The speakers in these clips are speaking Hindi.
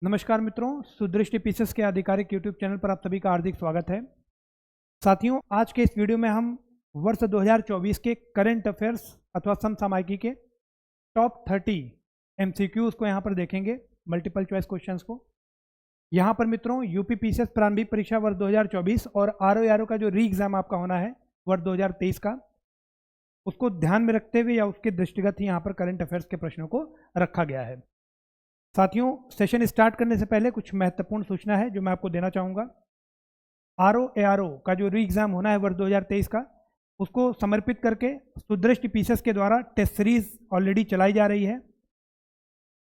नमस्कार मित्रों, सुदृष्टि पीसेस के आधिकारिक यूट्यूब चैनल पर आप सभी का हार्दिक स्वागत है। साथियों, आज के इस वीडियो में हम वर्ष 2024 के करंट अफेयर्स अथवा समसामयिकी के टॉप 30 एमसीक्यूज को यहाँ पर देखेंगे, मल्टीपल चॉइस क्वेश्चंस को। यहाँ पर मित्रों यूपी पीसीएस प्रारंभिक परीक्षा वर्ष 2024 और आरओ का जो री एग्जाम आपका होना है वर्ष 2023 का, उसको ध्यान में रखते हुए या उसके दृष्टिगत ही यहाँ पर करंट अफेयर्स के प्रश्नों को रखा गया है। साथियों, सेशन स्टार्ट करने से पहले कुछ महत्वपूर्ण सूचना है जो मैं आपको देना चाहूँगा। आरओ का जो री एग्ज़ाम होना है वर्ष 2023 का, उसको समर्पित करके सुदृष्टि पीसेस के द्वारा टेस्ट सीरीज ऑलरेडी चलाई जा रही है।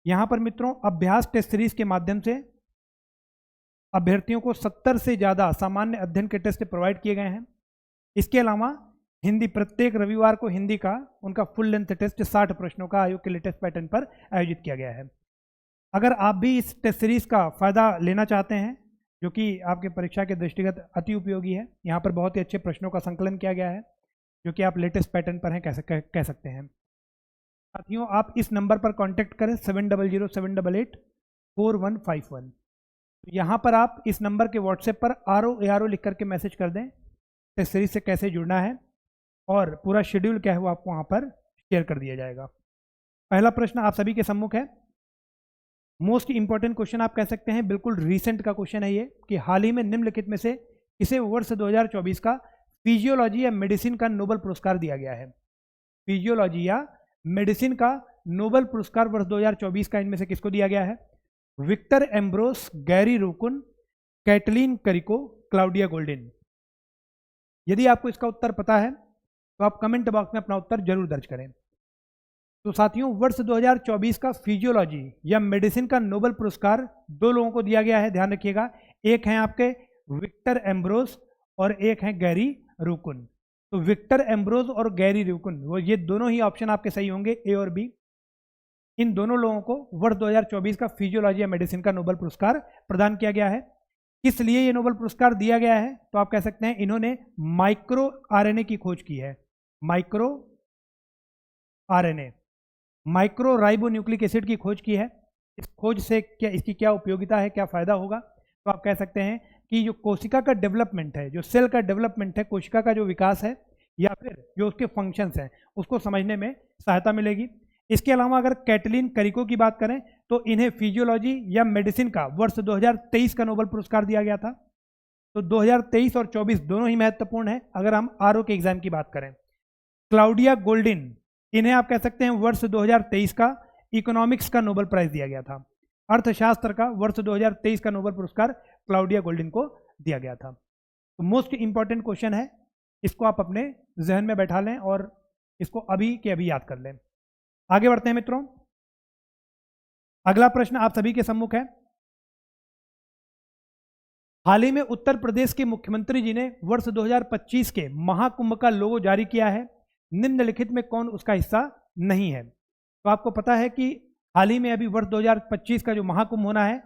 यहाँ पर मित्रों अभ्यास टेस्ट सीरीज के माध्यम से अभ्यर्थियों को 70 से ज़्यादा सामान्य अध्ययन के टेस्ट प्रोवाइड किए गए हैं। इसके अलावा हिंदी, प्रत्येक रविवार को हिंदी का उनका फुल लेंथ टेस्ट 60 प्रश्नों का आयोग के लेटेस्ट पैटर्न पर आयोजित किया गया है। अगर आप भी इस टेस्ट सीरीज का फ़ायदा लेना चाहते हैं, जो कि आपके परीक्षा के दृष्टिगत अति उपयोगी है, यहाँ पर बहुत ही अच्छे प्रश्नों का संकलन किया गया है जो कि आप लेटेस्ट पैटर्न पर हैं कह सकते हैं। साथियों, आप इस नंबर पर कांटेक्ट करें 7007884151। यहाँ पर आप इस नंबर के व्हाट्सएप पर आरओ लिख करके मैसेज कर दें टेस्ट सीरीज से कैसे जुड़ना है, और पूरा शेड्यूल क्या है वो आपको वहाँ पर शेयर कर दिया जाएगा। पहला प्रश्न आप सभी के सम्मुख है, मोस्ट इंपॉर्टेंट क्वेश्चन आप कह सकते हैं, बिल्कुल रीसेंट का क्वेश्चन है ये कि हाल ही में निम्नलिखित में से किसे वर्ष 2024 का फिजियोलॉजी या मेडिसिन का नोबेल पुरस्कार दिया गया है। फिजियोलॉजी या मेडिसिन का नोबेल पुरस्कार वर्ष 2024 का इनमें से किसको दिया गया है? Victor Ambros, Gary Ruvkun, Katalin Kariko, Claudia Goldin. यदि आपको इसका उत्तर पता है तो आप कमेंट बॉक्स में अपना उत्तर जरूर दर्ज करें। तो साथियों, वर्ष 2024 का फिजियोलॉजी या मेडिसिन का नोबेल पुरस्कार दो लोगों को दिया गया है, ध्यान रखिएगा। एक हैं आपके विक्टर एम्ब्रोस और एक हैं गैरी रूकुन। तो विक्टर एम्ब्रोस और गैरी रूकुन, वो ये दोनों ही ऑप्शन आपके सही होंगे, ए और बी। इन दोनों लोगों को वर्ष 2024 का फिजियोलॉजी या मेडिसिन का नोबेल पुरस्कार प्रदान किया गया है। किस लिए ये नोबेल पुरस्कार दिया गया है? तो आप कह सकते हैं इन्होंने माइक्रो आरएनए की खोज की है। Micro RNA, micro ribonucleic acid की खोज की है। इस खोज से क्या, इसकी क्या उपयोगिता है, क्या फायदा होगा? तो आप कह सकते हैं कि जो कोशिका का डेवलपमेंट है, जो सेल का डेवलपमेंट है, कोशिका का जो विकास है या फिर जो उसके फंक्शंस हैं, उसको समझने में सहायता मिलेगी। इसके अलावा अगर कैटलीन करिको की बात करें तो इन्हें फिजियोलॉजी या मेडिसिन का वर्ष 2023 का नोबेल पुरस्कार दिया गया था। तो 2023 और 24 दोनों ही महत्वपूर्ण है अगर हम आरओ के एग्जाम की बात करें। क्लाउडिया गोल्डिन, इन्हें आप कह सकते हैं वर्ष 2023 का इकोनॉमिक्स का नोबेल प्राइज दिया गया था। अर्थशास्त्र का वर्ष 2023 का नोबेल पुरस्कार क्लाउडिया गोल्डिन को दिया गया था। तो मोस्ट इंपॉर्टेंट क्वेश्चन है, इसको आप अपने जहन में बैठा लें और इसको अभी के अभी याद कर लें। आगे बढ़ते हैं मित्रों। अगला प्रश्न आप सभी के सम्मुख है। हाल ही में उत्तर प्रदेश के मुख्यमंत्री जी ने वर्ष 2025 के महाकुंभ का लोगो जारी किया है। निम्नलिखित में कौन उसका हिस्सा नहीं है? तो आपको पता है कि हाल ही में अभी वर्ष 2025 का जो महाकुंभ होना है,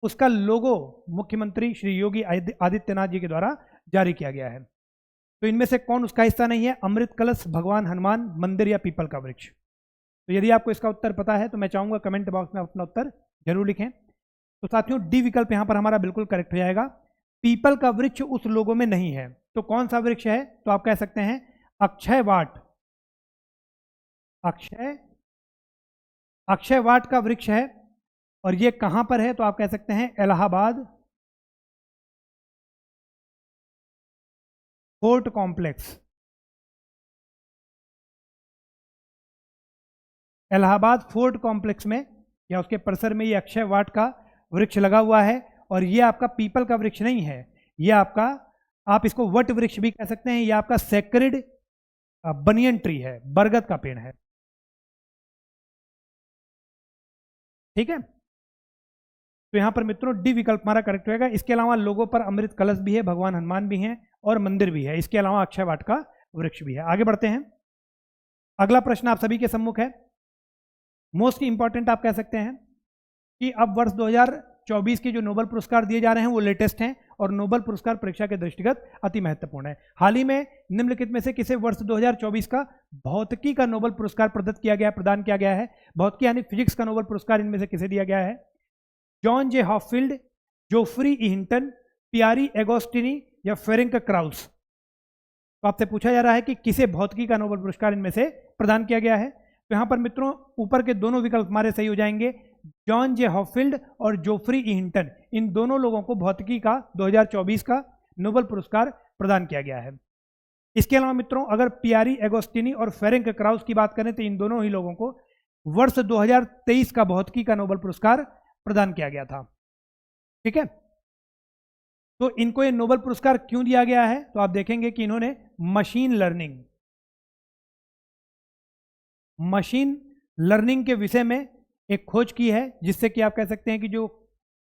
उसका लोगो मुख्यमंत्री श्री योगी आदित्यनाथ जी के द्वारा जारी किया गया है। तो इनमें से कौन उसका हिस्सा नहीं है? अमृत कलश, भगवान हनुमान, मंदिर या पीपल का वृक्ष। तो यदि आपको इसका उत्तर पता है तो मैं चाहूंगा कमेंट बॉक्स में अपना उत्तर जरूर लिखें। तो साथियों, डी विकल्प यहां पर हमारा बिल्कुल करेक्ट हो जाएगा। पीपल का वृक्ष उस लोगो में नहीं है। तो कौन सा वृक्ष है? तो आप कह सकते हैं अक्षय वाट। अक्षय वाट का वृक्ष है और ये कहां पर है? तो आप कह सकते हैं Allahabad fort complex. Allahabad fort complex में या उसके परिसर में ये अक्षय वाट का वृक्ष लगा हुआ है। और ये आपका पीपल का वृक्ष नहीं है, ये आपका, आप इसको वट वृक्ष भी कह सकते हैं, ये आपका सेक्रेड बनियन ट्री है, बरगद का पेड़ है। ठीक है, तो यहां पर मित्रों डी विकल्प हमारा करेक्ट होगा। इसके अलावा लोगों पर अमृत कलश भी है, भगवान हनुमान भी हैं और मंदिर भी है। इसके अलावा अक्षय वाट का वृक्ष भी है। आगे बढ़ते हैं। अगला प्रश्न आप सभी के सम्मुख है, मोस्ट इंपॉर्टेंट आप कह सकते हैं कि अब वर्ष 2024 के जो नोबेल पुरस्कार दिए जा रहे हैं वो लेटेस्ट हैं और नोबेल पुरस्कार परीक्षा के दृष्टिगत अति महत्वपूर्ण है। हाल ही में निम्नलिखित में से किसे वर्ष 2024 का भौतिकी का नोबेल पुरस्कार प्रदान किया गया है? भौतिकी यानी फिजिक्स का नोबेल पुरस्कार इनमें से किसे दिया गया है? जॉन जे हॉफील्ड, जोफ्री ई हिंटन, पियारी एगोस्टिनी या फेरेंक क्राउस। तो आपसे पूछा जा रहा है कि किसे भौतिकी का नोबेल पुरस्कार इनमें से प्रदान किया गया है। तो यहाँ पर मित्रों ऊपर के दोनों विकल्प हमारे सही हो जाएंगे। जॉन जे हॉफील्ड और जोफ्री ई हिंटन, इन दोनों लोगों को भौतिकी का 2024 का नोबेल पुरस्कार प्रदान किया गया है। इसके अलावा मित्रों अगर पियारी एगोस्टिनी और फेरेंक क्राउस की बात करें तो इन दोनों ही लोगों को वर्ष 2023 का भौतिकी का नोबेल पुरस्कार प्रदान किया गया था। ठीक है, तो इनको ये नोबेल पुरस्कार क्यों दिया गया है? तो आप देखेंगे कि इन्होंने मशीन लर्निंग के विषय में एक खोज की है, जिससे कि आप कह सकते हैं कि जो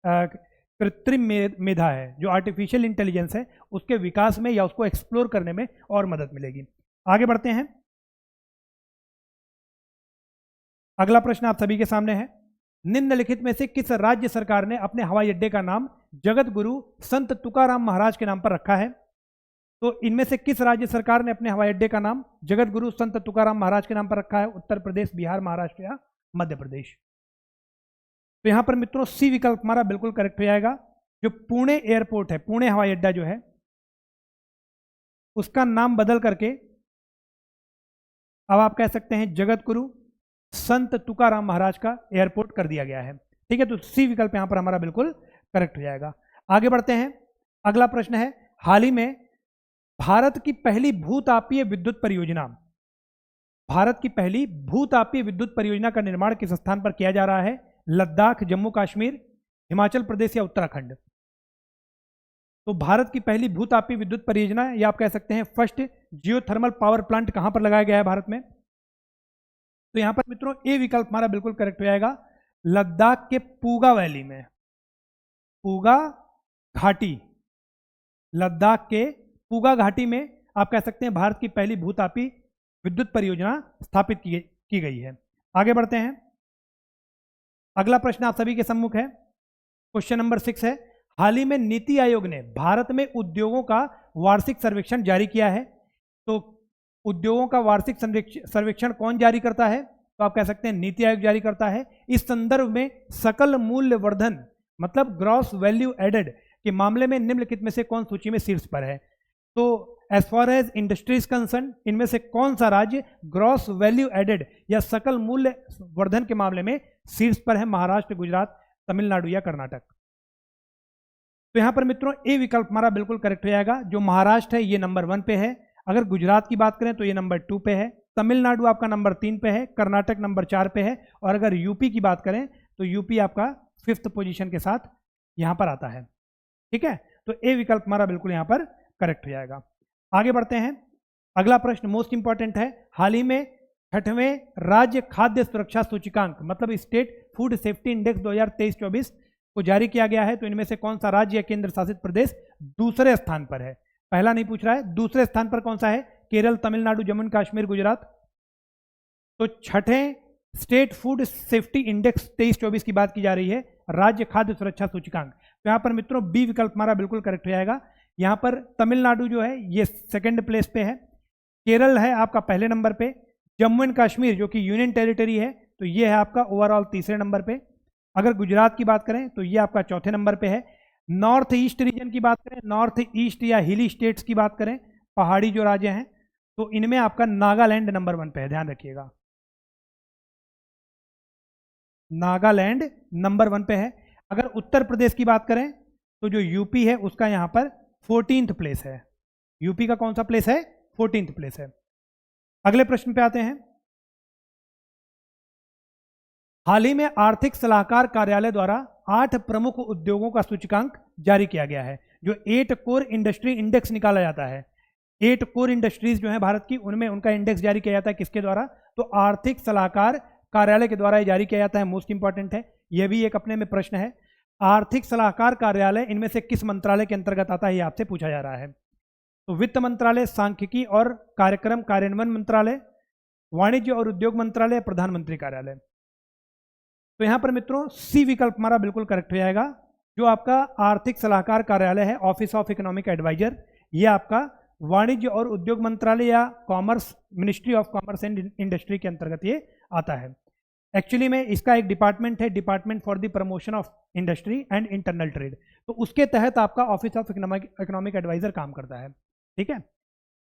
कृत्रिम मेधा है, जो आर्टिफिशियल इंटेलिजेंस है, उसके विकास में या उसको एक्सप्लोर करने में और मदद मिलेगी। आगे बढ़ते हैं। अगला प्रश्न आप सभी के सामने है, निम्नलिखित में से किस राज्य सरकार ने अपने हवाई अड्डे का नाम जगत गुरु संत तुकाराम महाराज के नाम पर रखा है? तो इनमें से किस राज्य सरकार ने अपने हवाई अड्डे का नाम जगत गुरु संत तुकाराम महाराज के नाम पर रखा है? उत्तर प्रदेश, बिहार, महाराष्ट्र या मध्य प्रदेश? तो यहां पर मित्रों सी विकल्प हमारा बिल्कुल करेक्ट हो जाएगा। जो पुणे एयरपोर्ट है, पुणे हवाई अड्डा जो है, उसका नाम बदल करके अब आप कह सकते हैं जगत गुरु संत तुकाराम महाराज का एयरपोर्ट कर दिया गया है। ठीक है, तो सी विकल्प यहां पर हमारा बिल्कुल करेक्ट हो जाएगा। आगे बढ़ते हैं। अगला प्रश्न है, हाल ही में भारत की पहली भूतापीय विद्युत परियोजना का निर्माण किस स्थान पर किया जा रहा है? लद्दाख, जम्मू कश्मीर, हिमाचल प्रदेश या उत्तराखंड? तो भारत की पहली भूतापीय विद्युत परियोजना या आप कह सकते हैं फर्स्ट जियोथर्मल पावर प्लांट कहां पर लगाया गया है भारत में? तो यहां पर मित्रों ए विकल्प हमारा बिल्कुल करेक्ट हो जाएगा। लद्दाख के पूगा वैली में, पूगा घाटी, लद्दाख के पूगा घाटी में आप कह सकते हैं भारत की पहली भूतापीय विद्युत परियोजना स्थापित की गई है। आगे बढ़ते हैं। अगला प्रश्न आप सभी के सम्मुख है, क्वेश्चन नंबर 6 है, हाल ही में नीति आयोग ने भारत में उद्योगों का वार्षिक सर्वेक्षण जारी किया है। तो उद्योगों का वार्षिक सर्वेक्षण कौन जारी करता है? तो आप कह सकते हैं नीति आयोग जारी करता है। इस संदर्भ में सकल मूल्य वर्धन मतलब ग्रॉस वैल्यू एडेड के मामले में निम्नलिखित में से कौन सूची में शीर्ष पर है? तो as far as industries concern, इनमें से कौन सा राज्य ग्रॉस वैल्यू एडेड या सकल मूल्य वर्धन के मामले में शीर्ष पर है? महाराष्ट्र, गुजरात, तमिलनाडु या कर्नाटक? तो यहां पर मित्रों ए विकल्प हमारा बिल्कुल करेक्ट हो जाएगा। जो महाराष्ट्र है ये नंबर 1 पे है, अगर गुजरात की बात करें तो ये नंबर 2 पे है, तमिलनाडु आपका नंबर 3 पे है, कर्नाटक नंबर 4 पे है, और अगर यूपी की बात करें तो यूपी आपका 5th पोजीशन के साथ यहां पर आता है। ठीक है, तो ए विकल्प हमारा बिल्कुल यहां पर करेक्ट हो जाएगा। आगे बढ़ते हैं। अगला प्रश्न मोस्ट इंपॉर्टेंट है, हाल ही में 6वें राज्य खाद्य सुरक्षा सूचकांक मतलब स्टेट फूड सेफ्टी इंडेक्स 2023-24 को जारी किया गया है। तो इनमें से कौन सा राज्य या केंद्र शासित प्रदेश दूसरे स्थान पर है? पहला नहीं पूछ रहा है, दूसरे स्थान पर कौन सा है? केरल, तमिलनाडु, जम्मू एंड कश्मीर, गुजरात? तो 6ठे स्टेट फूड सेफ्टी इंडेक्स 23-24 की बात की जा रही है, राज्य खाद्य सुरक्षा सूचकांक। तो यहाँ पर मित्रों बी विकल्प हमारा बिल्कुल करेक्ट हो जाएगा। यहाँ पर तमिलनाडु जो है ये 2nd प्लेस पे है, केरल है आपका पहले नंबर पे, जम्मू एंड कश्मीर जो कि यूनियन टेरिटरी है तो ये है आपका ओवरऑल 3रे नंबर पे। अगर गुजरात की बात करें तो ये आपका 4थे नंबर पे है। नॉर्थ ईस्ट रीजन की बात करें, नॉर्थ ईस्ट या हिली स्टेट्स की बात करें, पहाड़ी जो राज्य हैं, तो इनमें आपका नागालैंड नंबर 1 पे है, ध्यान रखिएगा, नागालैंड नंबर 1 पे है। अगर उत्तर प्रदेश की बात करें तो जो यूपी है उसका यहाँ पर 14th प्लेस है। यूपी का कौन सा प्लेस है? 14th प्लेस है। अगले प्रश्न पे आते हैं। हाल ही में आर्थिक सलाहकार कार्यालय द्वारा 8 प्रमुख उद्योगों का सूचकांक जारी किया गया है, जो 8 कोर इंडस्ट्री इंडेक्स निकाला जाता है। 8 कोर इंडस्ट्रीज जो है भारत की, उनमें उनका इंडेक्स जारी किया जाता है किसके द्वारा? तो आर्थिक सलाहकार कार्यालय के द्वारा जारी किया जाता है। मोस्ट इंपॉर्टेंट है, यह भी एक अपने में प्रश्न है। आर्थिक सलाहकार कार्यालय इनमें से किस मंत्रालय के अंतर्गत आता है, यह आपसे पूछा जा रहा है। तो वित्त मंत्रालय, सांख्यिकी और कार्यक्रम कार्यान्वयन मंत्रालय, वाणिज्य और उद्योग मंत्रालय, प्रधानमंत्री कार्यालय? तो यहां पर मित्रों सी विकल्प हमारा बिल्कुल करेक्ट हो जाएगा। जो आपका आर्थिक सलाहकार कार्यालय है, ऑफिस ऑफ इकोनॉमिक एडवाइजर, यह आपका वाणिज्य और उद्योग मंत्रालय या commerce, ministry of commerce and industry के अंतर्गत ये आता है। एक्चुअली में इसका एक डिपार्टमेंट है, department for the promotion of industry and internal trade, तो उसके तहत आपका ऑफिस ऑफ इकोनॉमिक एडवाइजर काम करता है। ठीक है,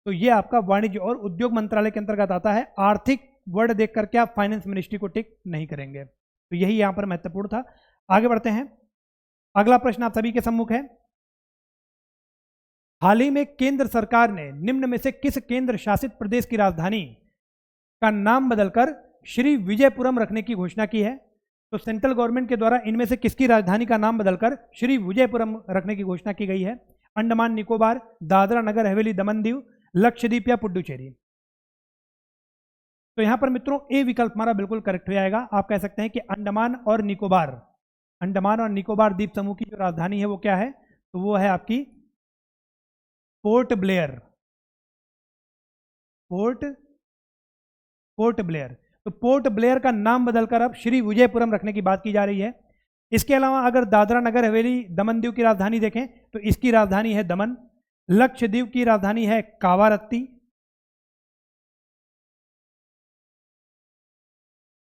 तो ये आपका वाणिज्य और उद्योग मंत्रालय के अंतर्गत आता है। आर्थिक वर्ड देख करके आप फाइनेंस मिनिस्ट्री को टिक नहीं करेंगे, तो यही यहां पर महत्वपूर्ण था। आगे बढ़ते हैं, अगला प्रश्न आप सभी के सम्मुख है। हाल ही में केंद्र सरकार ने निम्न में से किस केंद्र शासित प्रदेश की राजधानी का नाम बदलकर श्री विजयपुरम रखने की घोषणा की है? तो सेंट्रल गवर्नमेंट के द्वारा इनमें से किसकी राजधानी का नाम बदलकर श्री विजयपुरम रखने की घोषणा की गई है? अंडमान निकोबार, दादरा नगर हवेली दमन दीव, लक्षद्वीप या पुडुचेरी? तो यहां पर मित्रों ए विकल्प हमारा बिल्कुल करेक्ट हो जाएगा। आप कह सकते हैं कि अंडमान और निकोबार, अंडमान और निकोबार द्वीप समूह की जो राजधानी है वो क्या है? तो वो है आपकी पोर्ट ब्लेयर। पोर्ट ब्लेयर, तो पोर्ट ब्लेयर का नाम बदलकर अब श्री विजयपुरम रखने की बात की जा रही है। इसके अलावा अगर दादरा नगर हवेली दमन दीव की राजधानी देखें तो इसकी राजधानी है दमन, लक्षद्वीप की राजधानी है कावारत्ती,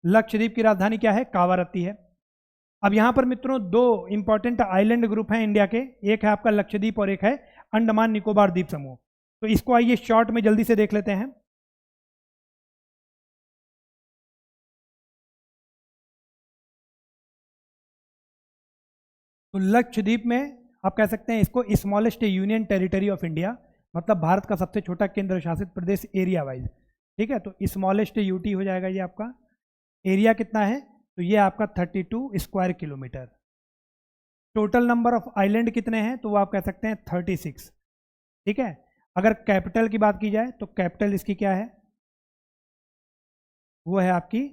लक्षद्वीप की राजधानी क्या है? कावारत्ती है। अब यहां पर मित्रों दो इंपॉर्टेंट आइलैंड ग्रुप हैं इंडिया के, एक है आपका लक्षद्वीप और एक है अंडमान निकोबार द्वीप समूह। तो इसको आइए शॉर्ट में जल्दी से देख लेते हैं। तो लक्षद्वीप में आप कह सकते हैं इसको smallest union territory of India, मतलब भारत का सबसे छोटा केंद्र शासित प्रदेश एरिया वाइज। ठीक है, तो स्मॉलेस्ट यूटी हो जाएगा ये आपका। एरिया कितना है? तो ये आपका 32 square kilometre. Total number of island कितने हैं? तो वो आप कह सकते हैं 36। ठीक है, अगर कैपिटल की बात की जाए तो कैपिटल इसकी क्या है? वो है आपकी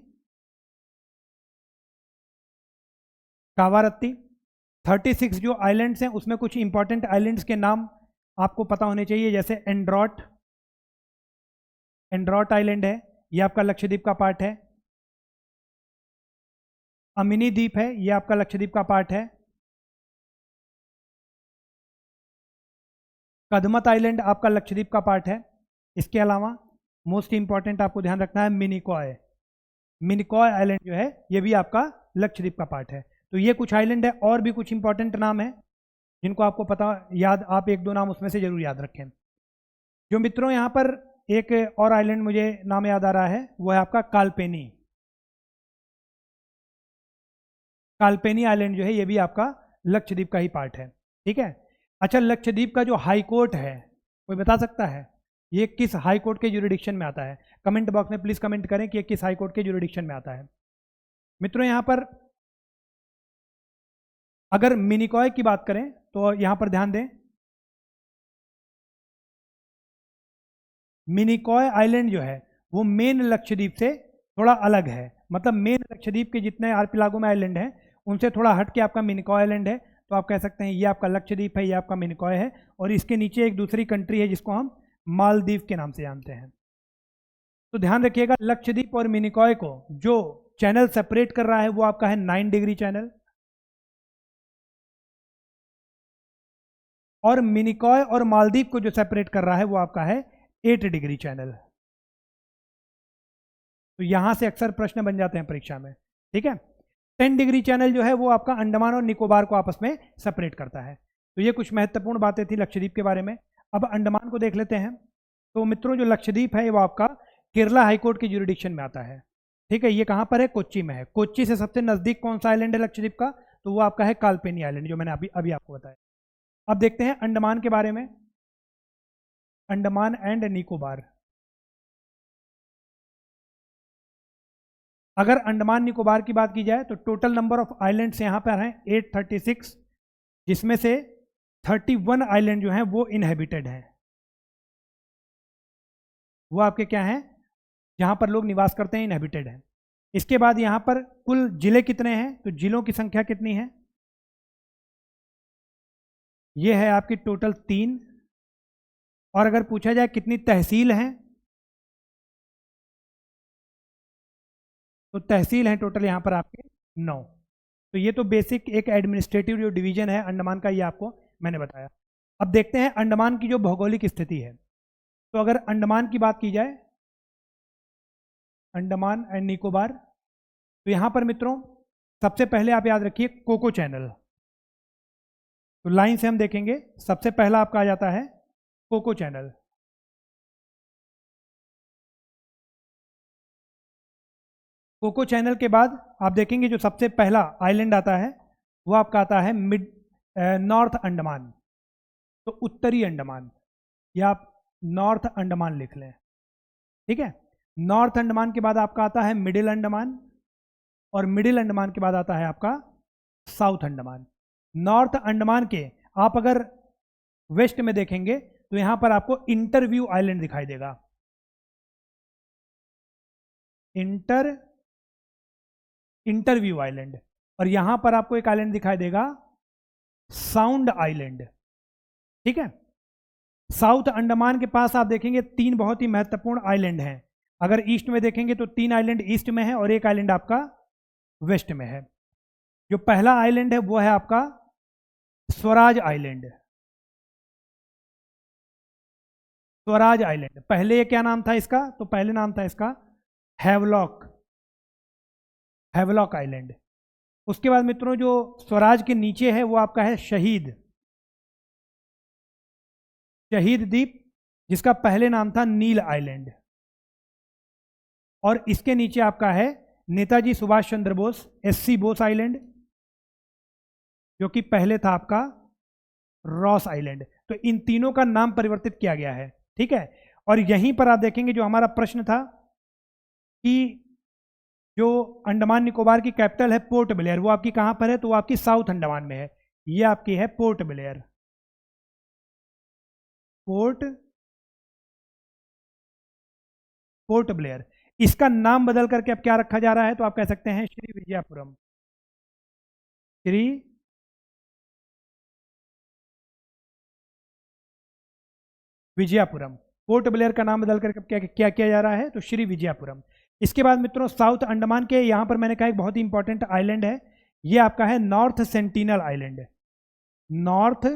कावारत्ती। 36 जो आइलैंड्स हैं उसमें कुछ इंपॉर्टेंट आइलैंड्स के नाम आपको पता होने चाहिए, जैसे एंड्रॉट, एंड्रॉट आइलैंड है, ये आपका लक्षद्वीप का पार्ट है। अमिनी द्वीप है, ये आपका लक्षद्वीप का पार्ट है। कदमत आइलैंड आपका लक्षद्वीप का पार्ट है। इसके अलावा मोस्ट इंपॉर्टेंट आपको ध्यान रखना है मिनिकॉय, मिनिकॉय आइलैंड जो है ये भी आपका लक्षद्वीप का पार्ट है। तो ये कुछ आइलैंड है, और भी कुछ इंपॉर्टेंट नाम है जिनको आपको पता याद, आप एक दो नाम उसमें से जरूर याद रखें। जो मित्रों यहाँ पर एक और आइलैंड मुझे नाम याद आ रहा है, वो है आपका कालपेनी। कालपेनी आइलैंड जो है ये भी आपका लक्षद्वीप का ही पार्ट है। ठीक है, अच्छा लक्षद्वीप का जो हाई कोर्ट है कोई बता सकता है ये किस हाई कोर्ट के ज्यूरिडिक्शन में आता है? कमेंट बॉक्स में प्लीज कमेंट करें कि ये किस हाई कोर्ट के ज्यूरिडिक्शन में आता है। मित्रों यहाँ पर अगर मिनिकॉय की बात करें तो यहाँ पर ध्यान दें, मिनिकॉय आइलैंड जो है वो मेन लक्षद्वीप से थोड़ा अलग है, मतलब मेन लक्षद्वीप के जितने आर्किपेलागो में आइलैंड हैं उनसे थोड़ा हट के आपका मिनिकॉय आइलैंड है। तो आप कह सकते हैं ये आपका लक्षद्वीप है, ये आपका मिनिकॉय है, और इसके नीचे एक दूसरी कंट्री है जिसको हम मालदीव के नाम से जानते हैं। तो ध्यान रखिएगा लक्षद्वीप और मिनिकॉय को जो चैनल सेपरेट कर रहा है वो आपका है 9 डिग्री चैनल, और मिनिकॉय और मालदीव को जो सेपरेट कर रहा है वो आपका है 8 डिग्री चैनल। तो यहां से अक्सर प्रश्न बन जाते हैं परीक्षा में। ठीक है, 10 डिग्री चैनल जो है वो आपका अंडमान और निकोबार को आपस में सेपरेट करता है। तो ये कुछ महत्वपूर्ण बातें थी लक्षद्वीप के बारे में। अब अंडमान को देख लेते हैं। तो मित्रों जो लक्षद्वीप है वो आपका केरला हाईकोर्ट के ज्यूरिडिक्शन में आता है। ठीक है, ये कहाँ पर है? कोच्चि में है। कोच्चि से सबसे नजदीक कौन सा आइलैंड है लक्षद्वीप का? तो वो आपका है कालपेनी आइलैंड, जो मैंने अभी आपको बताया। अब देखते हैं अंडमान के बारे में, अंडमान एंड निकोबार। अगर अंडमान निकोबार की बात की जाए तो टोटल नंबर ऑफ आइलैंड्स यहाँ पर हैं 836, जिसमें से 31 आइलैंड जो हैं वो इनहेबिटेड हैं। वो आपके क्या हैं? जहाँ पर लोग निवास करते हैं इनहेबिटेड हैं। इसके बाद यहाँ पर कुल जिले कितने हैं? तो जिलों की संख्या कितनी है? ये है आपकी टोटल 3। और अगर पूछा जाए कितनी तहसील हैं तो तहसील हैं टोटल यहाँ पर आपके 9। तो ये तो बेसिक एक एडमिनिस्ट्रेटिव जो डिवीजन है अंडमान का, ये आपको मैंने बताया। अब देखते हैं अंडमान की जो भौगोलिक स्थिति है। तो अगर अंडमान की बात की जाए, अंडमान एंड निकोबार, तो यहां पर मित्रों सबसे पहले आप याद रखिए कोको चैनल। तो लाइन से हम देखेंगे, सबसे पहला आपका आ जाता है कोको चैनल। कोको चैनल के बाद आप देखेंगे जो सबसे पहला आइलैंड आता है वो आपका आता है नॉर्थ अंडमान। तो उत्तरी अंडमान, या आप नॉर्थ अंडमान लिख लें, ठीक है। नॉर्थ अंडमान के बाद आपका आता है मिडिल अंडमान, और मिडिल अंडमान के बाद आता है आपका साउथ अंडमान। नॉर्थ अंडमान के आप अगर वेस्ट में देखेंगे तो यहां पर आपको इंटरव्यू आइलैंड दिखाई देगा। Interview island. और यहां पर आपको एक आइलैंड दिखाई देगा साउंड आइलैंड, ठीक है। साउथ अंडमान के पास आप देखेंगे 3 बहुत ही महत्वपूर्ण आइलैंड हैं। अगर ईस्ट में देखेंगे तो 3 आइलैंड ईस्ट में है और एक आइलैंड आपका वेस्ट में है। जो पहला आइलैंड है वो है आपका स्वराज आइलैंड। स्वराज आइलैंड, पहले क्या नाम था इसका? तो पहले नाम था इसका हैवलॉक आइलैंड। उसके बाद मित्रों जो स्वराज के नीचे है वो आपका है शहीद द्वीप, जिसका पहले नाम था नील आइलैंड। और इसके नीचे आपका है नेताजी सुभाष चंद्र बोस SC बोस आइलैंड, जो कि पहले था आपका रॉस आइलैंड। तो इन तीनों का नाम परिवर्तित किया गया है, ठीक है। और यहीं पर आप देखेंगे जो हमारा प्रश्न था कि जो अंडमान निकोबार की कैपिटल है पोर्ट ब्लेयर, वो आपकी कहां पर है? तो वो आपकी साउथ अंडमान में है। ये आपकी है पोर्ट ब्लेयर। Port Blair. इसका नाम बदल करके अब क्या रखा जा रहा है? तो आप कह सकते हैं श्री विजयपुरम। श्री विजयपुरम। पोर्ट ब्लेयर का नाम बदल करके क्या किया जा रहा है? तो श्री विजयपुरम। इसके बाद मित्रों साउथ अंडमान के यहां पर मैंने कहा एक बहुत ही इंपॉर्टेंट आइलैंड है, ये आपका है north sentinel island. North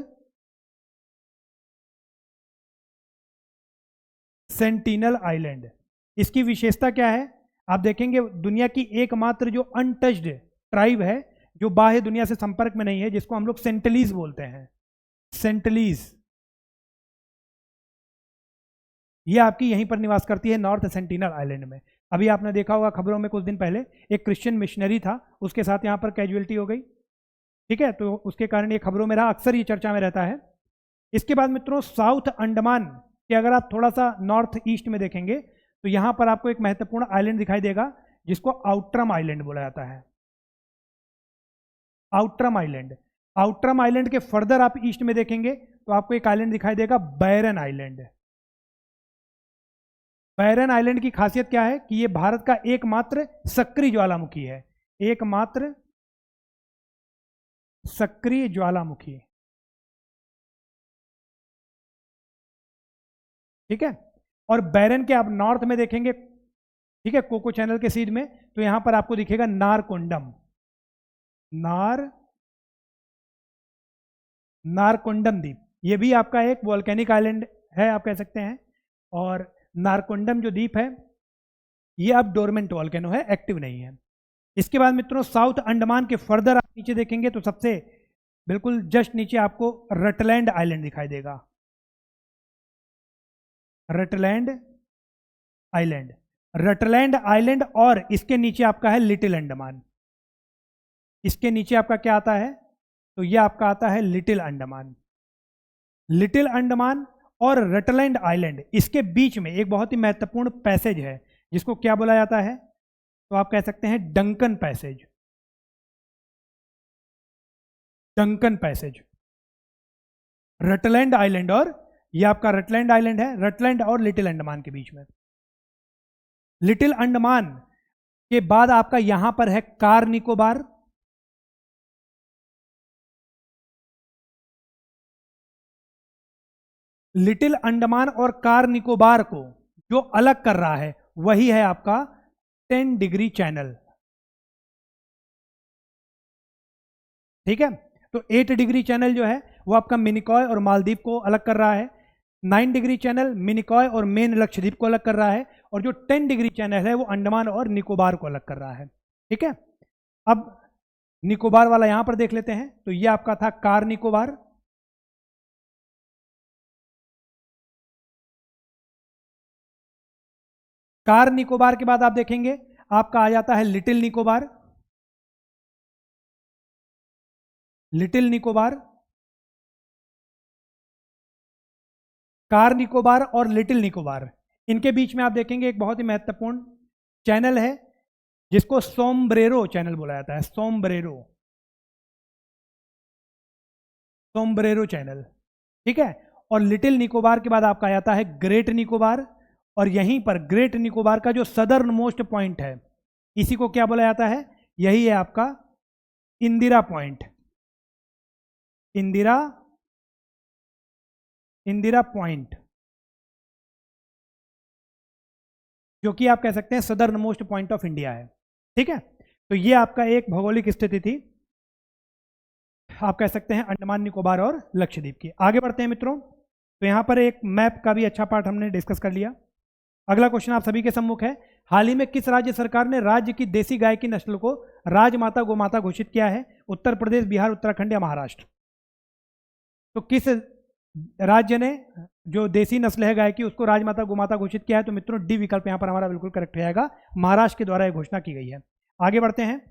sentinel island. इसकी विशेषता क्या है? आप देखेंगे दुनिया की एकमात्र जो अनटच्ड ट्राइब है, जो बाह्य दुनिया से संपर्क में नहीं है, जिसको हम लोग सेंटलीज बोलते हैं। सेंटलीज, ये आपकी यहीं पर निवास करती है नॉर्थ सेंटिनल आइलैंड में। अभी आपने देखा होगा खबरों में कुछ दिन पहले एक क्रिश्चियन मिशनरी था, उसके साथ यहां पर कैजुअलिटी हो गई, ठीक है। तो उसके कारण ये खबरों में रहा, अक्सर ये चर्चा में रहता है। इसके बाद मित्रों साउथ अंडमान के अगर आप थोड़ा सा नॉर्थ ईस्ट में देखेंगे तो यहां पर आपको एक महत्वपूर्ण आइलैंड दिखाई देगा जिसको आउट्रम आइलैंड बोला जाता है। Outram island. आउट्रम आइलैंड के फर्दर आप ईस्ट में देखेंगे तो आपको एक आइलैंड दिखाई देगा बैरन आइलैंड। बैरन आइलैंड की खासियत क्या है कि ये भारत का एकमात्र सक्रिय ज्वालामुखी है। एकमात्र सक्रिय ज्वालामुखी, ठीक है। और बैरन के आप नॉर्थ में देखेंगे, ठीक है, कोको चैनल के सीध में, तो यहां पर आपको दिखेगा नारकोंडम द्वीप। ये भी आपका एक वोल्केनिक आइलैंड है आप कह सकते हैं। और नारकोंडम जो द्वीप है ये अब डोरमेंट वोल्केनो है, एक्टिव नहीं है। इसके बाद मित्रों साउथ अंडमान के फर्दर आप नीचे देखेंगे तो सबसे बिल्कुल जस्ट नीचे आपको रटलैंड आइलैंड दिखाई देगा। रटलैंड आइलैंड और इसके नीचे आपका है लिटिल अंडमान। इसके नीचे आपका क्या आता है? तो ये आपका आता है लिटिल अंडमान। लिटिल अंडमान और रटलैंड आइलैंड, इसके बीच में एक बहुत ही महत्वपूर्ण पैसेज है जिसको क्या बोला जाता है? तो आप कह सकते हैं Duncan passage. Duncan passage. Rutland island और ये आपका रटलैंड आइलैंड है, रटलैंड और लिटिल अंडमान के बीच में। लिटिल अंडमान के बाद आपका यहां पर है कार निकोबार। लिटिल अंडमान और कार निकोबार को जो अलग कर रहा है वही है आपका 10 डिग्री चैनल, ठीक है। तो 8 डिग्री चैनल जो है वो आपका मिनिकॉय और मालदीव को अलग कर रहा है। 9 डिग्री चैनल मिनिकॉय और मेन लक्षद्वीप को अलग कर रहा है। और जो 10 डिग्री चैनल है वो अंडमान और निकोबार को अलग कर रहा है। ठीक है, अब निकोबार वाला यहां पर देख लेते हैं। तो ये आपका था कार निकोबार, कार निकोबार के बाद आप देखेंगे आपका आ जाता है little Nicobar, little Nicobar, car Nicobar और लिटिल निकोबार, इनके बीच में आप देखेंगे एक बहुत ही महत्वपूर्ण चैनल है जिसको सोमब्रेरो चैनल बोला जाता है, सोमब्रेरो, सोमब्रेरो चैनल, ठीक है। और लिटिल निकोबार के बाद आपका आ जाता है ग्रेट निकोबार, और यहीं पर ग्रेट निकोबार का जो सदर्न मोस्ट पॉइंट है इसी को क्या बोला जाता है, यही है आपका इंदिरा पॉइंट, इंदिरा, इंदिरा पॉइंट, जो कि आप कह सकते हैं southern most point of India है, ठीक है। तो ये आपका एक भौगोलिक स्थिति थी, आप कह सकते हैं अंडमान निकोबार और लक्षद्वीप की। आगे बढ़ते हैं मित्रों, तो यहां पर एक मैप का भी अच्छा पार्ट हमने डिस्कस कर लिया। अगला क्वेश्चन आप सभी के सम्मुख है, हाल ही में किस राज्य सरकार ने राज्य की देसी गाय की नस्ल को राजमाता गोमाता घोषित किया है? उत्तर प्रदेश, बिहार, उत्तराखंड या महाराष्ट्र? तो किस राज्य ने जो देसी नस्ल है गाय की उसको राजमाता गोमाता घोषित किया है? तो मित्रों डी विकल्प यहां पर हमारा बिल्कुल करेक्ट हो जाएगा, महाराष्ट्र के द्वारा यह घोषणा की गई है। आगे बढ़ते हैं,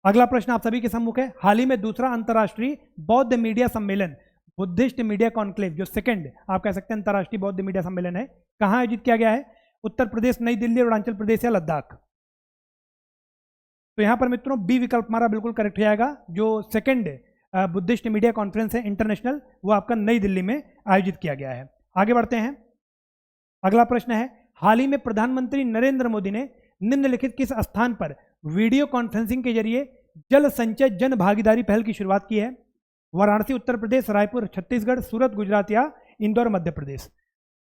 अगला प्रश्न आप सभी के सम्मुख है, हाल ही में दूसरा अंतर्राष्ट्रीय बौद्ध मीडिया सम्मेलन, बुद्धिस्ट मीडिया कॉन्क्लेव, जो सेकंड आप कह सकते हैं अंतर्राष्ट्रीय बौद्ध मीडिया सम्मेलन है, कहां आयोजित किया गया है? उत्तर प्रदेश, नई दिल्ली, अरुणाचल प्रदेश या लद्दाख? तो यहां पर मित्रों बी विकल्प हमारा बिल्कुल करेक्ट हो जाएगा, जो सेकंड बुद्धिस्ट मीडिया कॉन्फ्रेंस है इंटरनेशनल, वो आपका नई दिल्ली में आयोजित किया गया है। आगे बढ़ते हैं, अगला प्रश्न है, हाल ही में प्रधानमंत्री नरेंद्र मोदी ने निम्नलिखित किस स्थान पर वीडियो कॉन्फ्रेंसिंग के जरिए जल संचय जन भागीदारी पहल की शुरुआत की है? वाराणसी उत्तर प्रदेश, रायपुर छत्तीसगढ़, सूरत गुजरात या इंदौर मध्य प्रदेश?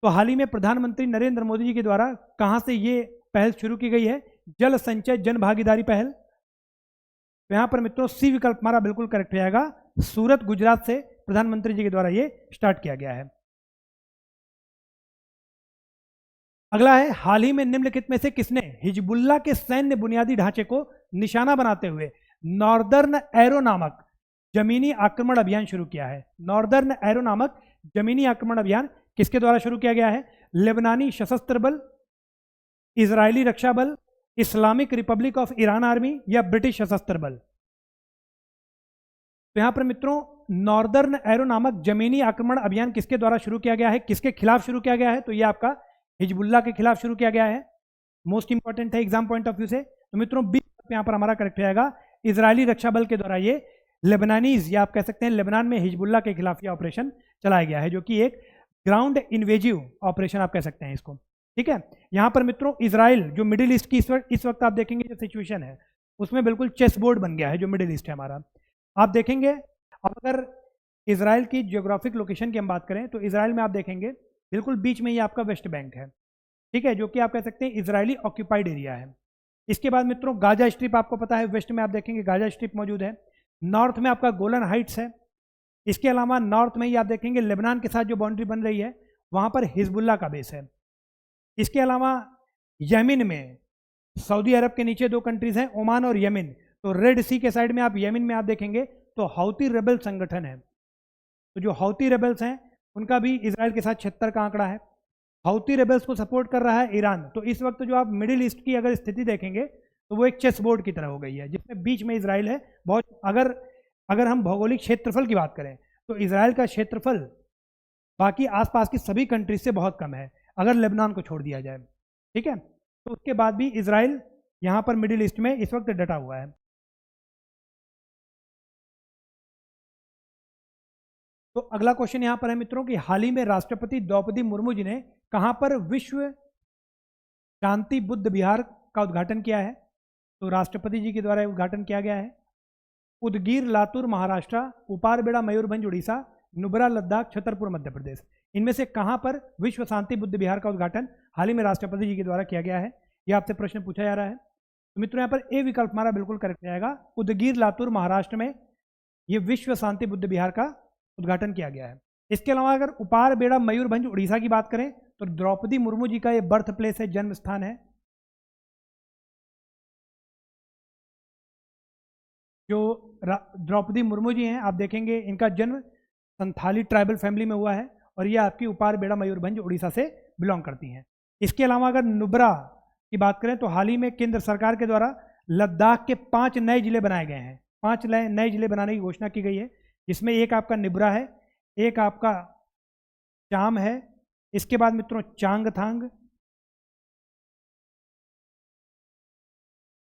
तो हाल ही में प्रधानमंत्री नरेंद्र मोदी जी के द्वारा कहां से ये पहल शुरू की गई है, जल संचय जन भागीदारी पहल? तो यहां पर मित्रों सी विकल्प हमारा बिल्कुल करेक्ट हो जाएगा, सूरत गुजरात से प्रधानमंत्री जी के द्वारा ये स्टार्ट किया गया है। अगला है, हाल ही में निम्नलिखित में से किसने हिजबुल्लाह के सैन्य बुनियादी ढांचे को निशाना बनाते हुए नॉर्दर्न एरो नामक जमीनी आक्रमण अभियान शुरू किया है? नॉर्दर्न एरो नामक जमीनी आक्रमण अभियान किसके द्वारा शुरू किया गया है? लेबनानी सशस्त्र बल, इजरायली रक्षा बल, Islamic Republic of Iran army या ब्रिटिश सशस्त्र बल? तो यहां पर मित्रों नॉर्दर्न एरो नामक जमीनी आक्रमण अभियान किसके द्वारा शुरू किया गया है, किसके खिलाफ शुरू किया गया है? तो यह आपका हिजबुल्लाह के खिलाफ शुरू किया गया है, मोस्ट इंपॉर्टेंट है एग्जाम पॉइंट ऑफ व्यू से। तो मित्रों बी यहां पर हमारा करेक्ट हो जाएगा, इजरायली रक्षा बल के द्वारा ये लेबनानीज या आप कह सकते हैं लेबनान में हिजबुल्लाह के खिलाफ ये ऑपरेशन चलाया गया है, जो कि एक ग्राउंड इन्वेजिव ऑपरेशन आप कह सकते हैं इसको, ठीक है। यहां पर मित्रों इजराइल जो मिडिल ईस्ट की इस वक्त आप देखेंगे जो सिचुएशन है उसमें बिल्कुल चेस बोर्ड बन गया है, जो मिडिल ईस्ट है हमारा। आप देखेंगे अब अगर इजराइल की जियोग्राफिक लोकेशन की हम बात करें तो इजराइल में आप देखेंगे बिल्कुल बीच में ही आपका वेस्ट बैंक है, ठीक है, जो कि आप कह सकते हैं इजरायली ऑक्यूपाइड एरिया है। इसके बाद मित्रों गाजा स्ट्रिप आपको पता है, वेस्ट में आप देखेंगे गाजा स्ट्रिप मौजूद है, नॉर्थ में आपका गोलन हाइट्स है, इसके अलावा नॉर्थ में ही आप देखेंगे लेबनान के साथ जो बाउंड्री बन रही है वहां पर हिजबुल्लाह का बेस है। इसके अलावा यमन में सऊदी अरब के नीचे दो कंट्रीज हैं, ओमान और यमन, तो रेड सी के साइड में आप यमन में आप देखेंगे तो हौती रेबल संगठन है, तो जो हौती रेबल्स हैं उनका भी इजराइल के साथ 76 का आंकड़ा है। हौती रेबल्स को सपोर्ट कर रहा है ईरान। तो इस वक्त जो आप मिडिल ईस्ट की अगर स्थिति देखेंगे तो वो एक चेस बोर्ड की तरह हो गई है, जिसमें बीच में इजराइल है। बहुत अगर हम भौगोलिक क्षेत्रफल की बात करें तो इजराइल का क्षेत्रफल बाकी आसपास की सभी कंट्रीज से बहुत कम है, अगर लेबनान को छोड़ दिया जाए, ठीक है। तो उसके बाद भी इजराइल यहां पर मिडिल ईस्ट में इस वक्त डटा हुआ है। तो अगला क्वेश्चन यहां पर है मित्रों कि हाल ही में राष्ट्रपति द्रौपदी मुर्मू जी ने कहां पर विश्व शांति बुद्ध विहार का उद्घाटन किया है? तो राष्ट्रपति जी के द्वारा उद्घाटन किया गया है उदगीर लातूर महाराष्ट्र, उपारबेड़ा मयूरभंज उड़ीसा, नुब्रा लद्दाख, छतरपुर मध्य प्रदेश। इनमें से कहां पर विश्व शांति बुद्ध विहार का उद्घाटन हाल ही में राष्ट्रपति जी के द्वारा किया गया है? यह आपसे प्रश्न पूछा जा रहा है। तो मित्रों यहाँ पर ए विकल्प हमारा बिल्कुल करेक्ट जाएगा, उदगीर लातूर महाराष्ट्र में ये विश्व शांति बुद्ध विहार का उद्घाटन किया गया है। इसके अलावा अगर उपारबेड़ा मयूरभंज उड़ीसा की बात करें तो द्रौपदी मुर्मू जी का ये बर्थ प्लेस है, जन्म स्थान है। जो द्रौपदी मुर्मू जी हैं, आप देखेंगे इनका जन्म संथाली ट्राइबल फैमिली में हुआ है और ये आपकी उपार बेड़ा मयूरभंज उड़ीसा से बिलोंग करती हैं। इसके अलावा अगर नुब्रा की बात करें तो हाल ही में केंद्र सरकार के द्वारा लद्दाख के 5 नए जिले बनाए गए हैं। 5 नए जिले बनाने की घोषणा की गई है, जिसमें एक आपका निब्रा है, एक आपका चाम है, इसके बाद मित्रों चांगथांग,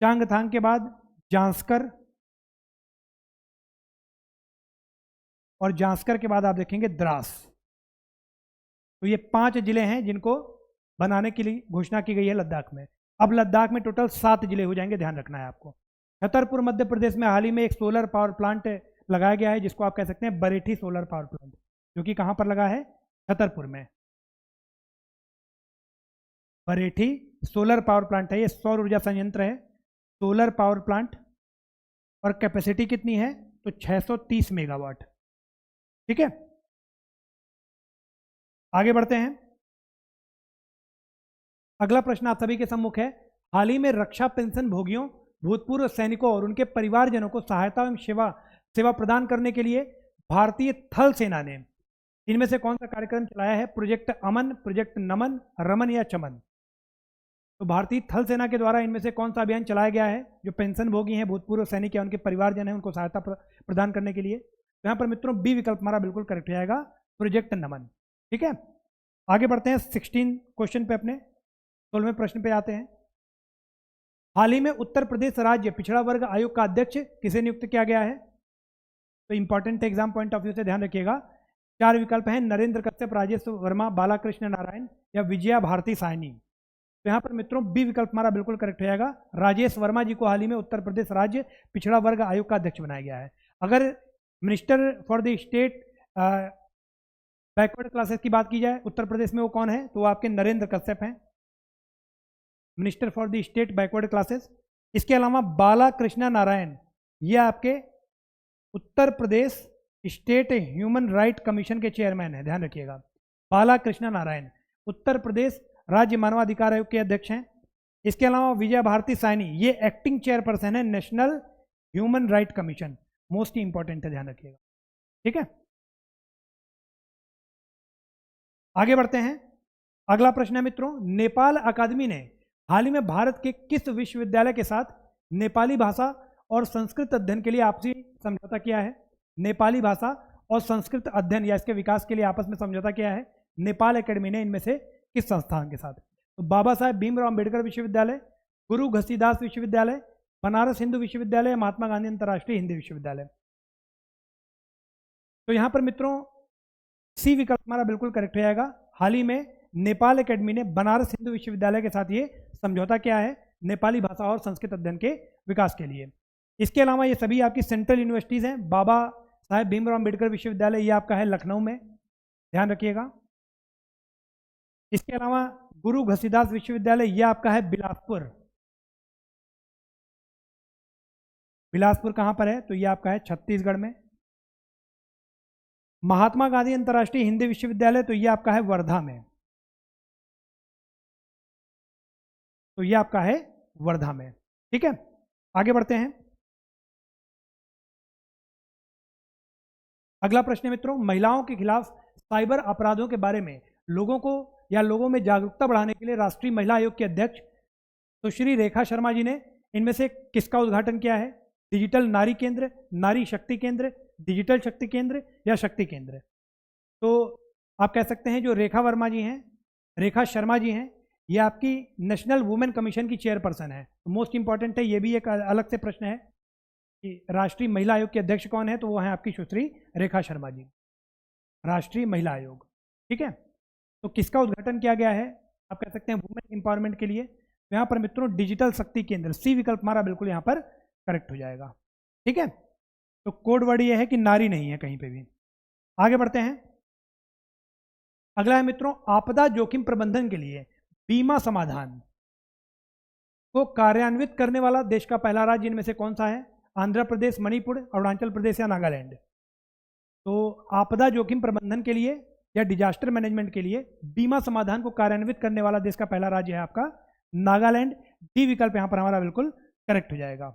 चांगथांग के बाद जांस्कर, और जांस्कर के बाद आप देखेंगे द्रास। तो ये 5 जिले हैं जिनको बनाने के लिए घोषणा की गई है लद्दाख में। अब लद्दाख में टोटल 7 जिले हो जाएंगे, ध्यान रखना है आपको। छतरपुर मध्य प्रदेश में हाल ही में एक सोलर पावर प्लांट लगाया गया है, जिसको आप कह सकते हैं बरेठी सोलर पावर प्लांट, जो कि कहाँ पर लगा है? छतरपुर में। बरेठी सोलर पावर प्लांट है, ये सौर ऊर्जा संयंत्र है, सोलर पावर प्लांट, और कैपेसिटी कितनी है? तो 630 मेगावाट। ठीक है, आगे बढ़ते हैं। अगला प्रश्न आप सभी के सम्मुख है। हाल ही में रक्षा पेंशन भोगियों, भूतपूर्व सैनिकों और उनके परिवारजनों को सहायता एवं सेवा प्रदान करने के लिए भारतीय थल सेना ने इनमें से कौन सा कार्यक्रम चलाया है? प्रोजेक्ट अमन, प्रोजेक्ट नमन, रमन या चमन? तो भारतीय थल सेना के द्वारा इनमें से कौन सा अभियान चलाया गया है? जो पेंशन भोगी हैं, भूतपूर्व सैनिक या उनके परिवारजन हैं, उनको सहायता प्रदान करने के लिए। तो यहाँ पर मित्रों बी विकल्प हमारा बिल्कुल करेक्ट हो जाएगा, प्रोजेक्ट नमन। ठीक है, आगे बढ़ते हैं 16 क्वेश्चन पे, अपने 16वें प्रश्न पे आते हैं। हाल ही में उत्तर प्रदेश राज्य पिछड़ा वर्ग आयोग का अध्यक्ष किसे नियुक्त किया गया है? तो important exam point of view से ध्यान रखिएगा। 4 विकल्प हैं, नरेंद्र कश्यप, राजेश वर्मा, बालाकृष्ण नारायण या विजया भारती साइनी। तो यहाँ पर मित्रों बी विकल्प हमारा बिल्कुल करेक्ट हो जाएगा। राजेश वर्मा जी को हाल ही में उत्तर प्रदेश राज्य पिछड़ा वर्ग आयोग का अध्यक्ष बनाया गया है। अगर minister for the state backward classes की बात की जाए उत्तर प्रदेश में, वो कौन है? तो वो आपके नरेंद्र कश्यप हैं, minister for the state backward classes. इसके अलावा बाला कृष्णा नारायण, ये आपके Uttar Pradesh state human right commission के चेयरमैन हैं, ध्यान रखिएगा। बाला कृष्णा नारायण उत्तर प्रदेश राज्य मानवाधिकार आयोग के अध्यक्ष हैं। इसके अलावा विजया भारती साइनी, ये एक्टिंग चेयरपर्सन है national human right commission, most important है, ध्यान रखिएगा। ठीक है, आगे बढ़ते हैं। अगला प्रश्न है मित्रों, नेपाल अकादमी ने हाल ही में भारत के किस विश्वविद्यालय के साथ नेपाली भाषा और संस्कृत अध्ययन के लिए आपसी समझौता किया है? नेपाली भाषा और संस्कृत अध्ययन या इसके विकास के लिए आपस में समझौता किया है नेपाल अकेडमी ने इनमें से किस संस्थान के साथ? तो बाबा साहेब भीमराव अम्बेडकर विश्वविद्यालय, गुरु घसीदास विश्वविद्यालय, बनारस हिंदू विश्वविद्यालय, महात्मा गांधी अंतर्राष्ट्रीय हिंदी विश्वविद्यालय। तो यहाँ पर मित्रों सी विकल्प हमारा बिल्कुल करेक्ट हो जाएगा। हाल ही में नेपाल अकेडमी ने बनारस हिंदू विश्वविद्यालय के साथ ये समझौता किया है नेपाली भाषा और संस्कृत अध्ययन के विकास के लिए। इसके अलावा ये सभी आपकी सेंट्रल यूनिवर्सिटीज़ हैं। बाबा साहेब भीमराव अम्बेडकर विश्वविद्यालय ये आपका है लखनऊ में, ध्यान रखिएगा। इसके अलावा गुरु घसीदास विश्वविद्यालय ये आपका है बिलासपुर। बिलासपुर कहाँ पर है? तो ये आपका है छत्तीसगढ़ में। महात्मा गांधी अंतर्राष्ट्रीय हिंदी विश्वविद्यालय तो ये आपका है वर्धा में, तो ये आपका है वर्धा में। ठीक है, आगे बढ़ते हैं। अगला प्रश्न है मित्रों, महिलाओं के खिलाफ साइबर अपराधों के बारे में लोगों में जागरूकता बढ़ाने के लिए राष्ट्रीय महिला आयोग के अध्यक्ष सुश्री रेखा शर्मा जी ने इनमें से किसका उद्घाटन किया है? डिजिटल नारी केंद्र, नारी शक्ति केंद्र, डिजिटल शक्ति केंद्र या शक्ति केंद्र? तो आप कह सकते हैं जो रेखा वर्मा जी हैं, रेखा शर्मा जी हैं, ये आपकी नेशनल वुमेन कमीशन की चेयरपर्सन है। तो मोस्ट इंपॉर्टेंट है, ये भी एक अलग से प्रश्न है कि राष्ट्रीय महिला आयोग के अध्यक्ष कौन है? तो वो है आपकी सुश्री रेखा शर्मा जी, राष्ट्रीय महिला आयोग। ठीक है, तो किसका उद्घाटन किया गया है? आप कह सकते हैं वुमेन एम्पावरमेंट के लिए। तो यहाँ पर मित्रों डिजिटल शक्ति केंद्र, सी विकल्प हमारा बिल्कुल यहाँ पर करेक्ट हो जाएगा। ठीक है, तो कोड वर्ड ये है कि नारी नहीं है कहीं पे भी। आगे बढ़ते हैं। अगला है मित्रों, आपदा जोखिम प्रबंधन के लिए बीमा समाधान को कार्यान्वित करने वाला देश का पहला राज्य इनमें से कौन सा है? आंध्र प्रदेश, मणिपुर, अरुणाचल प्रदेश या नागालैंड? तो आपदा जोखिम प्रबंधन के लिए या डिजास्टर मैनेजमेंट के लिए बीमा समाधान को कार्यान्वित करने वाला देश का पहला राज्य है आपका नागालैंड। डी विकल्प यहाँ पर हमारा बिल्कुल करेक्ट हो जाएगा।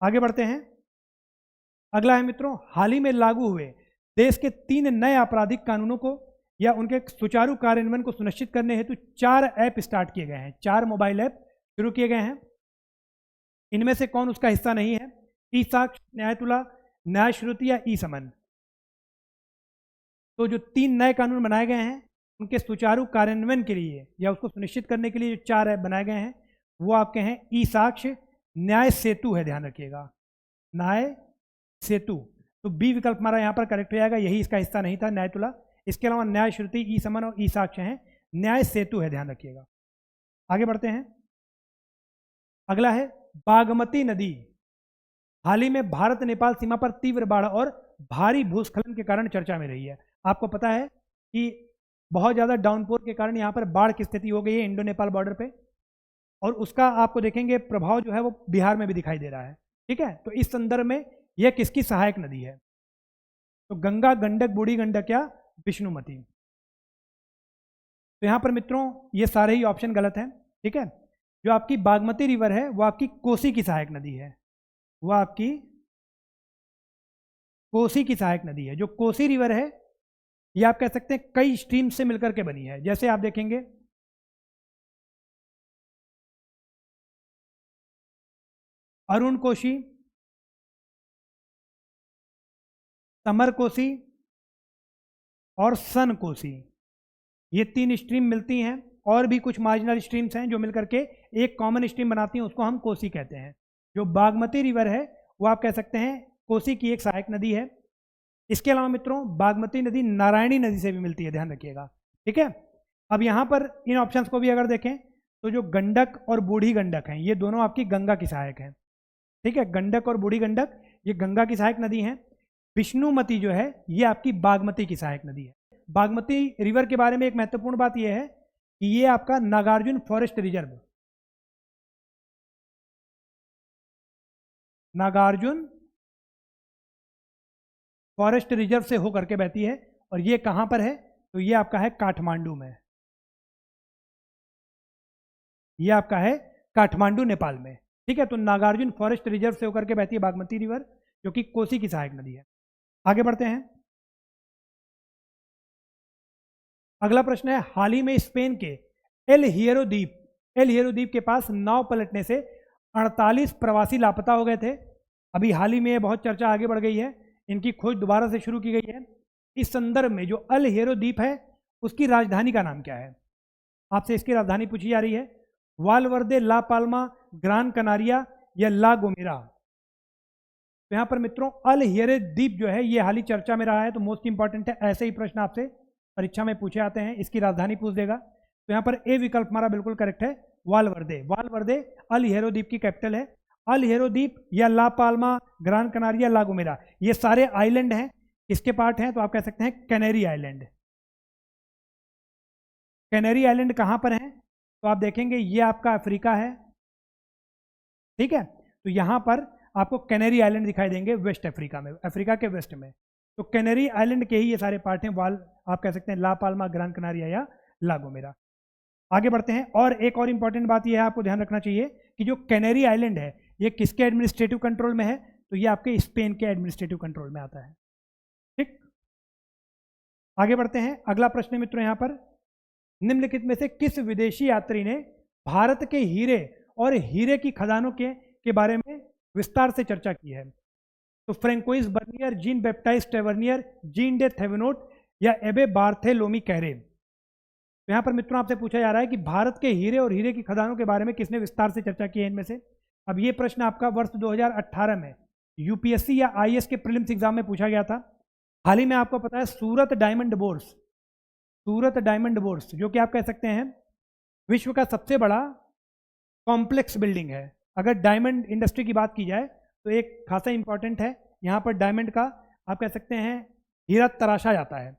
आगे बढ़ते हैं। अगला है मित्रों, हाल ही में लागू हुए देश के 3 नए आपराधिक कानूनों को या उनके सुचारू कार्यान्वयन को सुनिश्चित करने हेतु 4 ऐप स्टार्ट किए गए हैं, 4 मोबाइल ऐप शुरू किए गए हैं। इनमें से कौन उसका हिस्सा नहीं है? ई साक्ष्य, न्यायतुला, न्याय श्रुति या ई समन। तो जो 3 नए कानून बनाए गए हैं उनके सुचारू कार्यान्वयन के लिए या उसको सुनिश्चित करने के लिए जो 4 ऐप बनाए गए हैं वो आपके हैं ई साक्ष्य, न्याय सेतु है, ध्यान रखिएगा, न्याय सेतु। तो बी विकल्प हमारा यहाँ पर करेक्ट हो जाएगा, यही इसका हिस्सा नहीं था, न्यायतुला। इसके अलावा न्याय श्रुति, ई समन और ई साक्ष्य हैं, न्याय सेतु है, ध्यान रखिएगा। आगे बढ़ते हैं। अगला है बागमती नदी। हाल ही में भारत नेपाल सीमा पर तीव्र बाढ़ और भारी भूस्खलन के कारण चर्चा में रही है। आपको पता है कि बहुत ज़्यादा डाउनपोर के कारण यहाँ पर बाढ़ की स्थिति हो गई है इंडो नेपाल बॉर्डर पे, और उसका आपको देखेंगे प्रभाव जो है वो बिहार में भी दिखाई दे रहा है। ठीक है, तो इस संदर्भ में यह किसकी सहायक नदी है? तो गंगा, गंडक, बूढ़ी गंडक या विष्णुमती। तो यहाँ पर मित्रों ये सारे ही ऑप्शन गलत हैं। ठीक है, जो आपकी बागमती रिवर है वो आपकी कोसी की सहायक नदी है, वो आपकी कोसी की सहायक नदी है। जो कोसी रिवर है ये आप कह सकते हैं कई स्ट्रीम से मिलकर के बनी है। जैसे आप देखेंगे अरुण कोसी, समर कोसी और सन कोसी, ये 3 स्ट्रीम मिलती हैं, और भी कुछ मार्जिनल स्ट्रीम्स हैं जो मिलकर के एक कॉमन स्ट्रीम बनाती हैं, उसको हम कोसी कहते हैं। जो बागमती रिवर है वो आप कह सकते हैं कोसी की एक सहायक नदी है। इसके अलावा मित्रों बागमती नदी नारायणी नदी से भी मिलती है, ध्यान रखिएगा। ठीक है, अब यहाँ पर इन ऑप्शंस को भी अगर देखें तो जो गंडक और बूढ़ी गंडक हैं ये दोनों आपकी गंगा की सहायक हैं। ठीक है, गंडक और बूढ़ी गंडक ये गंगा की सहायक नदी हैं। विष्णुमती जो है ये आपकी बागमती की सहायक नदी है। बागमती रिवर के बारे में एक महत्वपूर्ण बात यह है कि ये आपका Nagarjuna forest reserve, Nagarjuna forest reserve से होकर के बहती है, और ये कहाँ पर है? तो ये आपका है काठमांडू में, ये आपका है काठमांडू नेपाल में। ठीक है, तो नागार्जुन फॉरेस्ट रिजर्व से होकर के बहती है बागमती रिवर, जो कि कोसी की सहायक नदी है। आगे बढ़ते हैं। अगला प्रश्न है, हाल ही में स्पेन के एल हिएरो द्वीप के पास नाव पलटने से 48 प्रवासी लापता हो गए थे। अभी हाल ही में ये बहुत चर्चा आगे बढ़ गई है, इनकी खोज दोबारा से शुरू की गई है। इस संदर्भ में जो अल हिएरो द्वीप है उसकी राजधानी का नाम क्या है? आपसे इसकी राजधानी पूछी जा रही है, वालवर्दे, ला पाल्मा, ग्रान कनारिया या ला गोमेरा। तो यहाँ पर मित्रों अल हिएरो द्वीप जो है ये हाल ही चर्चा में रहा है, तो मोस्ट इंपॉर्टेंट है, ऐसे ही प्रश्न आपसे परीक्षा में पूछे आते हैं, इसकी राजधानी पूछ देगा। तो यहाँ पर ए विकल्प हमारा बिल्कुल करेक्ट है, वालवर्दे। वालवर्दे अल हिएरो द्वीप की कैपिटल है। अल हिएरो द्वीप या ला पाल्मा, ग्रान कनारिया, ला गोमेरा, ये सारे आइलैंड हैं, किसके पार्ट हैं? तो आप कह सकते हैं कैनेरी आइलैंड। कैनेरी आइलैंड कहाँ पर है? तो आप देखेंगे ये आपका अफ्रीका है। ठीक है, तो यहाँ पर आपको कैनेरी आइलैंड दिखाई देंगे वेस्ट अफ्रीका में, अफ्रीका के वेस्ट में। तो कैनेरी आइलैंड के ही ये सारे पार्ट हैं, वाल आप कह सकते हैं ला पाल्मा, ग्रान कनारिया या ला गोमेरा। आगे बढ़ते हैं, और एक और इंपॉर्टेंट बात यह है आपको ध्यान रखना चाहिए कि जो कैनेरी आइलैंड है ये किसके एडमिनिस्ट्रेटिव कंट्रोल में है? तो ये आपके स्पेन के एडमिनिस्ट्रेटिव कंट्रोल में आता है। ठीक, आगे बढ़ते हैं। अगला प्रश्न मित्रों यहाँ पर, निम्नलिखित में से किस विदेशी यात्री ने भारत के हीरे और हीरे की खदानों के बारे में विस्तार से चर्चा की है? तो Francois Bernier, Jean Baptiste Tavernier, Jean de Thevenot या एबे बार्थेलोमी कैरे। तो यहाँ पर मित्रों आपसे पूछा जा रहा है कि भारत के हीरे और हीरे की खदानों के बारे में किसने विस्तार से चर्चा की है इनमें से? अब ये प्रश्न आपका वर्ष 2018 में यूपीएससी या आईएएस के प्रीलिम्स एग्जाम में पूछा गया था। हाल ही में आपको पता है सूरत डायमंड बोर्स, सूरत डायमंड बोर्स जो कि आप कह सकते हैं विश्व का सबसे बड़ा कॉम्प्लेक्स बिल्डिंग है। अगर डायमंड इंडस्ट्री की बात की जाए तो एक खासा इंपॉर्टेंट है, यहाँ पर डायमंड का आप कह सकते हैं हीरा तराशा जाता है।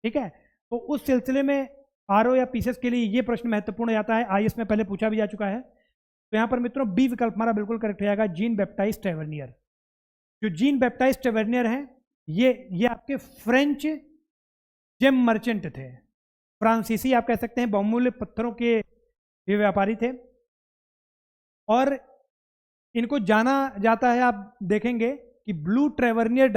ठीक है, तो उस सिलसिले में आरओ या पीसीएस के लिए ये प्रश्न महत्वपूर्ण जाता है, आईएएस में पहले पूछा भी जा चुका है। तो यहाँ पर मित्रों बी विकल्प हमारा बिल्कुल करेक्ट हो जाएगा, जीन बैप्टाइस्ट टेवर्नियर। जो जीन बैप्टाइस्ट टेवर्नियर हैं ये आपके फ्रेंच जेम मर्चेंट थे, फ्रांसीसी आप कह सकते हैं बहुमूल्य पत्थरों के ये व्यापारी थे, और इनको जाना जाता है, आप देखेंगे कि ब्लू ट्रेवर्नियर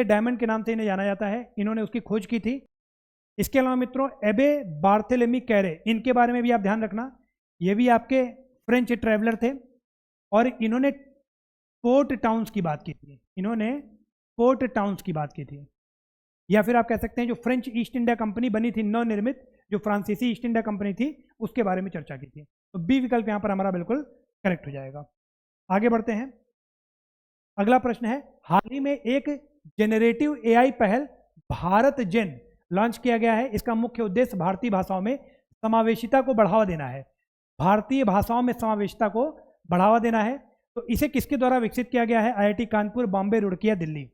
डायमंड के नाम से इन्हें जाना जाता है, इन्होंने उसकी खोज की थी। इसके अलावा मित्रों एबे बार्थेलेमी कैरे, इनके बारे में भी आप ध्यान रखना, ये भी आपके फ्रेंच ट्रैवलर थे और इन्होंने पोर्ट टाउन्स की बात की थी, या फिर आप कह सकते हैं जो फ्रेंच ईस्ट इंडिया कंपनी बनी थी नवनिर्मित, जो फ्रांसीसी ईस्ट इंडिया कंपनी थी, उसके बारे में चर्चा की थी। तो बी विकल्प यहाँ पर हमारा बिल्कुल करेक्ट हो जाएगा। आगे बढ़ते हैं, अगला प्रश्न है, हाल ही में एक जेनरेटिव एआई पहल भारत जेन लॉन्च किया गया है, इसका मुख्य उद्देश्य भारतीय भाषाओं में समावेशिता को बढ़ावा देना है। भारतीय भाषाओं में समावेशिता को बढ़ावा देना है, तो इसे किसके द्वारा विकसित किया गया है? आईआईटी कानपुर, बॉम्बे, रुड़की या दिल्ली?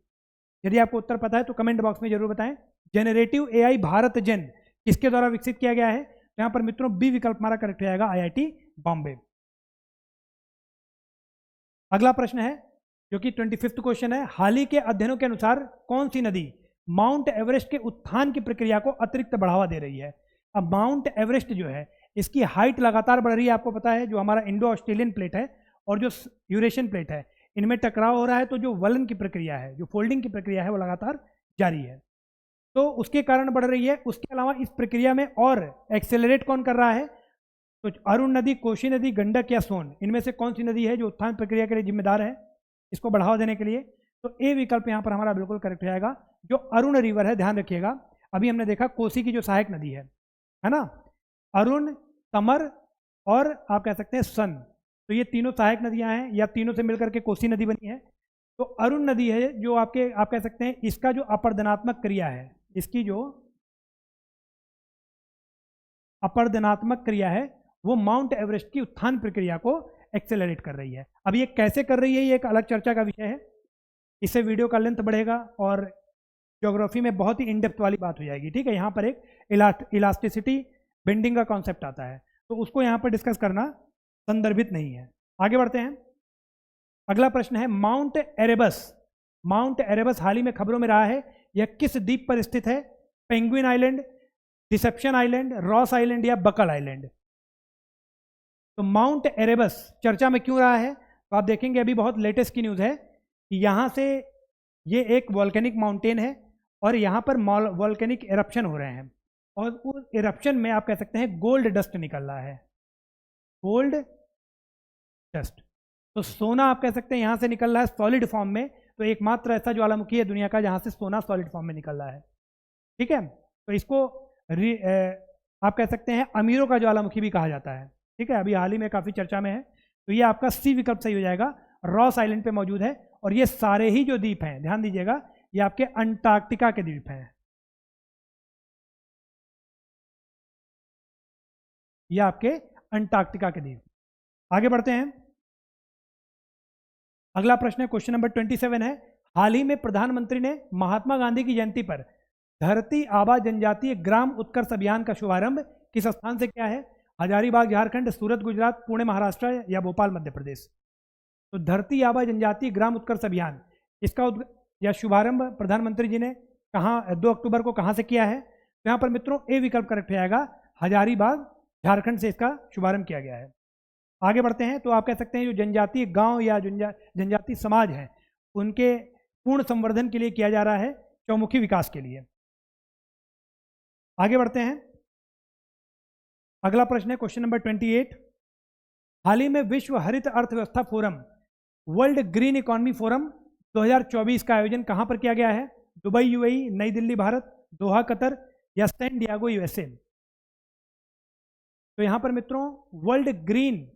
यदि आपको उत्तर पता है तो कमेंट बॉक्स में जरूर बताएं। जेनरेटिव एआई भारत जेन किसके द्वारा विकसित किया गया है? तो यहाँ पर मित्रों बी विकल्प हमारा करेक्ट हो जाएगा, आईआईटी बॉम्बे। अगला प्रश्न है जो कि 25वां क्वेश्चन है, हाल ही के अध्ययनों के अनुसार कौन सी नदी माउंट एवरेस्ट के उत्थान की प्रक्रिया को अतिरिक्त बढ़ावा दे रही है? अब माउंट एवरेस्ट जो है इसकी हाइट लगातार बढ़ रही है, आपको पता है, जो हमारा इंडो ऑस्ट्रेलियन प्लेट है और जो यूरेशियन प्लेट है, इनमें टकराव हो रहा है, तो जो वलन की प्रक्रिया है, जो फोल्डिंग की प्रक्रिया है, वो लगातार जारी है, तो उसके कारण बढ़ रही है। उसके अलावा इस प्रक्रिया में और एक्सेलरेट कौन कर रहा है? तो अरुण नदी, कोशी नदी, गंडक या सोन, इनमें से कौन सी नदी है जो उत्थान प्रक्रिया के लिए जिम्मेदार है, इसको बढ़ावा देने के लिए? तो ए विकल्प यहाँ पर हमारा बिल्कुल करेक्ट हो जाएगा, जो अरुण रिवर है। ध्यान रखिएगा, अभी हमने देखा कोसी की जो सहायक नदी है ना, अरुण, तमर और आप कह सकते हैं सन, तो ये तीनों सहायक नदियां हैं, या तीनों से मिलकर के कोसी नदी बनी है। तो अरुण नदी है जो आपके आप कह सकते हैं इसका जो अपर्दनात्मक क्रिया है, इसकी जो अपर्दनात्मक क्रिया है वो माउंट एवरेस्ट की उत्थान प्रक्रिया को एक्सेलरेट कर रही है। अब ये कैसे कर रही है, ये एक अलग चर्चा का विषय है, इससे वीडियो का लेंथ बढ़ेगा और ज्योग्राफी में बहुत ही इनडेप्थ वाली बात हो जाएगी। ठीक है, यहाँ पर एक इलास्टिसिटी बेंडिंग का कॉन्सेप्ट आता है, तो उसको यहाँ पर डिस्कस करना संदर्भित नहीं है। आगे बढ़ते हैं, अगला प्रश्न है, माउंट एरेबस हाल ही में खबरों में रहा है, यह किस द्वीप पर स्थित है? Penguin island, deception island, Ross island या बकल आइलैंड? तो माउंट एरेबस चर्चा में क्यों रहा है? तो आप देखेंगे अभी बहुत लेटेस्ट की न्यूज़ है कि यहाँ से ये एक वॉल्केनिक माउंटेन है और यहाँ पर वॉल्केनिक इरप्शन हो रहे हैं, और उस इरप्शन में आप कह सकते हैं गोल्ड डस्ट निकल रहा है, गोल्ड डस्ट। तो सोना आप कह सकते हैं यहाँ से निकल रहा है सॉलिड फॉर्म में, तो एकमात्र ऐसा ज्वालामुखी है दुनिया का जहाँ से सोना सॉलिड फॉर्म में निकल रहा है। ठीक है, तो इसको आप कह सकते हैं अमीरों का ज्वालामुखी भी कहा जाता है। ठीक है, अभी हाल ही में काफ़ी चर्चा में है, तो ये आपका सी विकल्प सही हो जाएगा, रॉस आइलैंड पे मौजूद है। और ये सारे ही जो द्वीप हैं, ध्यान दीजिएगा, ये आपके अंटार्कटिका के द्वीप हैं, ये आपके अंटार्कटिका के द्वीप। आगे बढ़ते हैं, अगला प्रश्न है, क्वेश्चन नंबर 27 है, हाल ही में प्रधानमंत्री ने महात्मा गांधी की जयंती पर धरती आबा जनजातीय ग्राम उत्कर्ष अभियान का शुभारंभ किस स्थान से किया है? हजारीबाग झारखंड, सूरत गुजरात, पुणे महाराष्ट्र या भोपाल मध्य प्रदेश? तो धरती आबा जनजातीय ग्राम उत्कर्ष अभियान, इसका या शुभारंभ प्रधानमंत्री जी ने कहाँ 2 अक्टूबर को कहाँ से किया है? तो यहाँ पर मित्रों ए विकल्प करेक्ट हो जाएगा, हजारीबाग झारखंड से इसका शुभारंभ किया गया है। आगे बढ़ते हैं, तो आप कह सकते हैं जो जनजातीय गांव या जनजातीय समाज हैं उनके पूर्ण संवर्धन के लिए किया जा रहा है, चौमुखी विकास के लिए। आगे बढ़ते हैं, अगला प्रश्न है क्वेश्चन नंबर 28, हाल ही में विश्व हरित अर्थव्यवस्था forum, world green economy forum 2024 का आयोजन कहां पर किया गया है? दुबई यूएई, नई दिल्ली भारत, दोहा कतर या सैन डियागो यूएसए? तो यहां पर मित्रों वर्ल्ड ग्रीन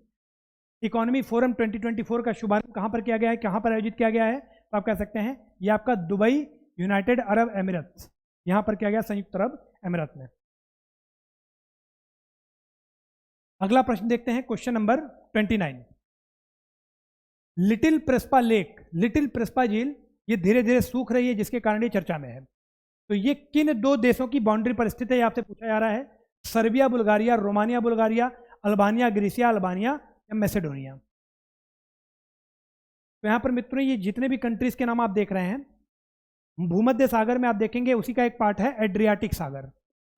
इकोनॉमी फोरम 2024 का शुभारंभ कहां पर किया गया है, कहां पर आयोजित किया गया है? तो आप कह सकते हैं ये आपका दुबई, यूनाइटेड अरब एमिरेट्स, यहां पर किया गया, संयुक्त अरब अमीरात में। अगला प्रश्न देखते हैं, question number 29, Little Prespa Lake, Little Prespa झील, ये धीरे धीरे सूख रही है जिसके कारण ये चर्चा में है। तो ये किन 2 देशों की बाउंड्री पर स्थित है, आपसे पूछा जा रहा है? Serbia Bulgaria, Romania Bulgaria, Albania Greece Albania या मैसेडोनिया? तो यहां पर मित्रों ये जितने भी कंट्रीज के नाम आप देख रहे हैं, भूमध्य सागर में आप देखेंगे उसी का एक पार्ट है एड्रियाटिक सागर।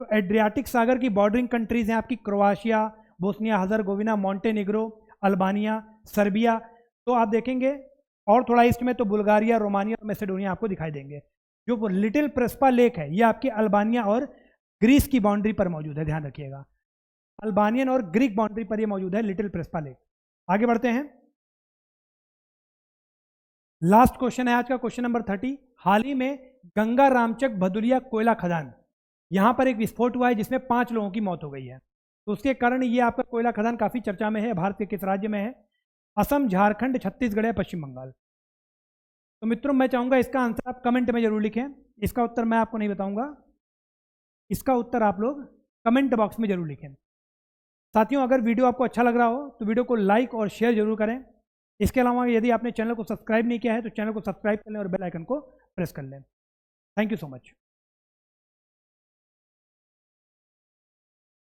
तो एड्रियाटिक सागर की बॉर्डरिंग कंट्रीज हैं आपकी Croatia, Bosnia Herzegovina, Montenegro, Albania, Serbia. तो आप देखेंगे और थोड़ा ईस्ट में तो बुल्गारिया, रोमानिया और मैसेडोनिया आपको दिखाई देंगे। जो लिटिल प्रेस्पा लेक है ये आपके अल्बानिया और ग्रीस की बाउंड्री पर मौजूद है, ध्यान रखिएगा। अल्बानियन और ग्रीक बाउंड्री पर ये मौजूद है लिटिल प्रेस्पा लेक। आगे बढ़ते हैं, लास्ट क्वेश्चन है आज का, क्वेश्चन नंबर 30। हाल ही में गंगा रामचक भदुलिया कोयला खदान, यहां पर एक विस्फोट हुआ है जिसमें 5 लोगों की मौत हो गई है। तो उसके कारण ये आपका कोयला खदान काफी चर्चा में है। भारत के किस राज्य में है? असम, झारखंड, छत्तीसगढ़ या पश्चिम बंगाल? तो मित्रों मैं चाहूंगा इसका आंसर आप कमेंट में जरूर लिखें। इसका उत्तर मैं आपको नहीं बताऊंगा, इसका उत्तर आप लोग कमेंट बॉक्स में जरूर लिखें। साथियों अगर वीडियो आपको अच्छा लग रहा हो तो वीडियो को लाइक और शेयर जरूर करें। इसके अलावा यदि आपने चैनल को सब्सक्राइब नहीं किया है तो चैनल को सब्सक्राइब कर लें और बेल आइकन को प्रेस कर लें। Thank you so much.